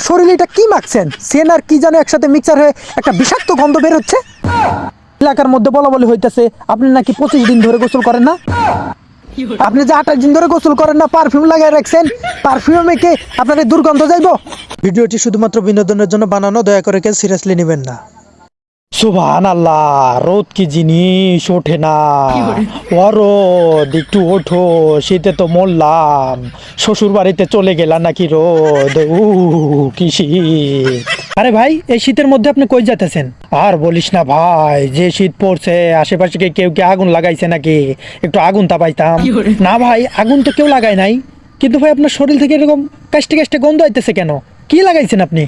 শরীরে এটা কি মাখছেন? সেন আর কি যেন একসাথে মিক্সার হয়ে একটা বিষাক্ত গন্ধ বের হচ্ছে। এলাকার মধ্যে বলা বলি হইতেছে আপনি নাকি 25 দিন ধরে গোসল করেন না। আপনি যে 28 দিন ধরে গোসল করেন না, পারফিউম লাগাই রাখছেন, পারফিউম মেখে আপনার এই দুর্গন্ধ যাইবো। ভিডিওটি শুধুমাত্র বিনোদনের জন্য বানানো, দয়া করে কেউ সিরিয়াসলি নেবেন না। সুবহানাল্লাহ, রোদ কি জিনিস, ওঠে না। ও রোদ একটু ওঠো, শীতে তো মরলাম। শ্বশুর বাড়িতে চলে গেলাম নাকি রোদ, কি শীত। আরে ভাই, এই শীতের মধ্যে আপনি কই যেতেছেন? আর বলিস না ভাই, যে শীত পড়ছে, আশেপাশে কেউ কি আগুন লাগাইছে নাকি? একটু আগুন তাপাইতাম। না ভাই, আগুন তো কেউ লাগায় নাই, কিন্তু ভাই আপনার শরীর থেকে এরকম কাষ্টে কাষ্টে গন্ধ আইতেছে কেন? কি লাগাইছেন আপনি?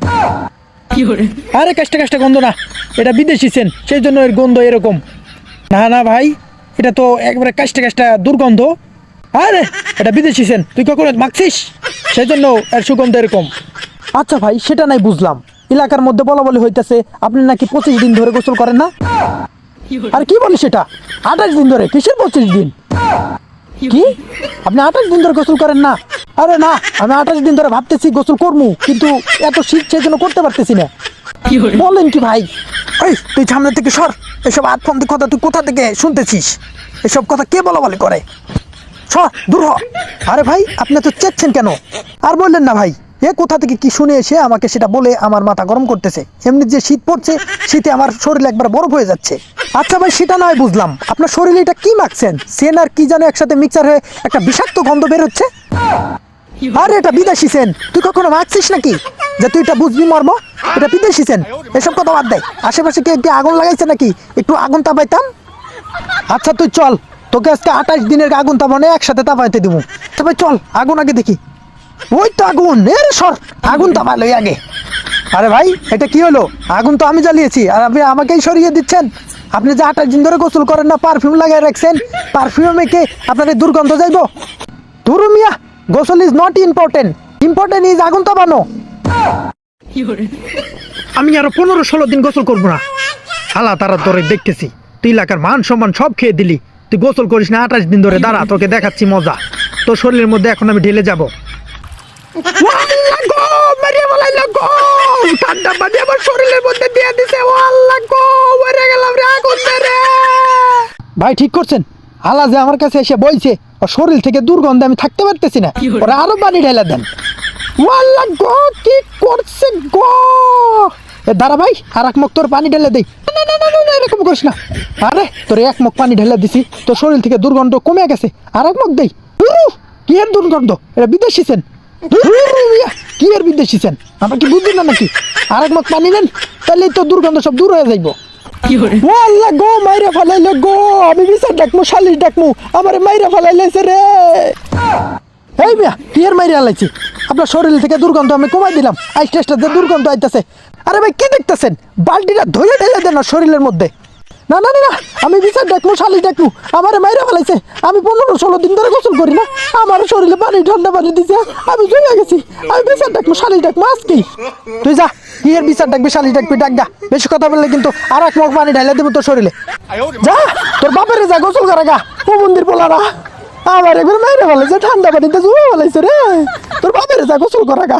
আরে কাষ্টে কাষ্টে গন্ধ না, এটা বিদেশি সেন, সেই জন্য এর গন্ধ এরকম। না না ভাই, এটা তো একবারে কাষ্টে কাষ্টে দুর্গন্ধ। আরে এটা বিদেশি সেন, তুই কখনো মাখছিস, সেই জন্য এর সুগন্ধ এরকম। আচ্ছা ভাই, সেটা নাই বুঝলাম। এলাকার মধ্যে বলা বলি হইতেছে আপনি নাকি 25 দিন ধরে গোসল করেন না। আর কি বলি সেটা? 28 দিন ধরে? কিসের 25 দিন? কি আপনি 28 দিন ধরে গোসল করেন না? আরে না, আমি 28 দিন ধরে ভাবতেছি গোসল করবো, কিন্তু এত শীত সেই জন্য করতে পারতেছি না। বলেন কি ভাই? এই তুই সামনে থেকে সর, এসব আতফন্দি কথা তুই কোথা থেকে শুনতেছিস? এসব কথা কে বলা বলি করে? সর, দূর হ। আরে ভাই, আপনি তো চেচ্ছেন কেন? আর বললেন না ভাই, এ কোথা থেকে কি শুনে এসে আমাকে সেটা বলে আমার মাথা গরম করতেছে। এমনি যে শীত পড়ছে, শীতে আমার শরীর একবার বরফ হয়ে যাচ্ছে। আচ্ছা ভাই, সেটা নয় বুঝলাম, আপনার শরীরে এটা কি মাখছেন? সেন আর কি যেন একসাথে মিক্সার হয়ে একটা বিষাক্ত গন্ধ বের হচ্ছে। আরে এটা বিদেশি সেন, তুই কখনো মাখছিস নাকি যে তুই এটা বুঝবি মর্ম? এটা বিদেশি সেন, এসব কথা বাদ দে। আশেপাশে কি আগুন লাগাইছে নাকি? একটু আগুন তাপাইতাম। আচ্ছা তুই চল, তোকে আজকে 28 দিনের আগুন তাপানে একসাথে তাপাইতে দিব। তবে চল, আগুন আগে দেখি। ওই তো আগুন, এর সর, আগুন তাপালো আগে। আরে ভাই, এটা কি হলো? আগুন তো আমি জ্বালিয়েছি, আর আপনি আমাকেই সরিয়ে দিচ্ছেন। আপনি যে 28 দিন ধরে গোসল করেন না, পারফিউম লাগাই রাখছেন, পারফিউম মেখে আপনার এই দুর্গন্ধ যাইবো। ধরু মিয়া, গোসল is not important, important is আগুন তাপানো। আমি আরো 15-16 দিন গোসল করবো না। আল্লাহ তারা ধরে দেখতেছি, তুই এলাকার মান সম্মান সব খেয়ে দিলি। তুই গোসল করিস না 28 দিন ধরে, দাঁড়া তোকে দেখাচ্ছি মজা। তোর শরীরের মধ্যে এখন আমি ঢেলে যাবো। ঠান্ডা পানি আমার শরীরের মধ্যে দিয়ে দিছে। ভাই ঠিক করছেন, আল্লাহ যে আমার কাছে এসে বইছে, ওর শরীর থেকে দুর্গন্ধে আমি থাকতে পারতেছি না, ওরা আরো পানি ঢেলে দেন। ওয়াল্লাহ গো, কি করছে গো! দাঁড়া ভাই, আর এক মুখ তোর পানি ঢেলে দেই। না না না না, এরকম করিস না। আরে তোর এক মুখ পানি ঢেলে দিছি, তোর শরীর থেকে দুর্গন্ধ কমে গেছে, আর এক মুখ দেই। কি এর দুর্গন্ধ? এটা বিদেশি সেন। কি এর বিদেশি সেন? আমরা কি বুঝলি না নাকি? আর এক মুখ পানি নেন, তাহলে তো দুর্গন্ধ সব দূর হয়ে যাইব। ওয়াল্লাহ গো, মাইরা ফেলাইলে গো, আমি বিচার ডাকমু, শালিশ ডাকমু, আমার মাইরা ফেলাইলেছে রে। এই মিয়া, কি এর মাইরা ফেলাইছি? আপনার শরীর থেকে দুর্গন্ধ আমি কমাই দিলাম, আইসটা আইসটা যে দুর্গন্ধ আইতেছে। আরে ভাই কি দেখতেছেন? বালতিটা ধরে ঢেলে দেন না শরীরের মধ্যে। না না না, আমি বিচার ডাকমু, শালিশ ডাকমু, আমার মাইরা ফেলাইছে। আমি 15-16 দিন ধরে গোসল করি না, আমার শরীরে পানি, ঠান্ডা পানি দিছে, আমি জমে গেছি। আমি বিচার ডাকমু, শালিশ ডাকমু আজকে। তুই যা, কি এর বিচার ডাকবি, শালিশ ডাকবি, ডাক গা। বেশি কথা বললে কিন্তু আর এক মুখ পানি ঢেলে দেবো তোর শরীরে। যা, তোর বাপের যা গোসল করে গা। ও মন্দির পোলারা আমার একবার মাইরা ফেলাইছে, ঠান্ডা পানিতে জমে ফেলাইছে রে। তোর বাপের যা গোসল করে গা।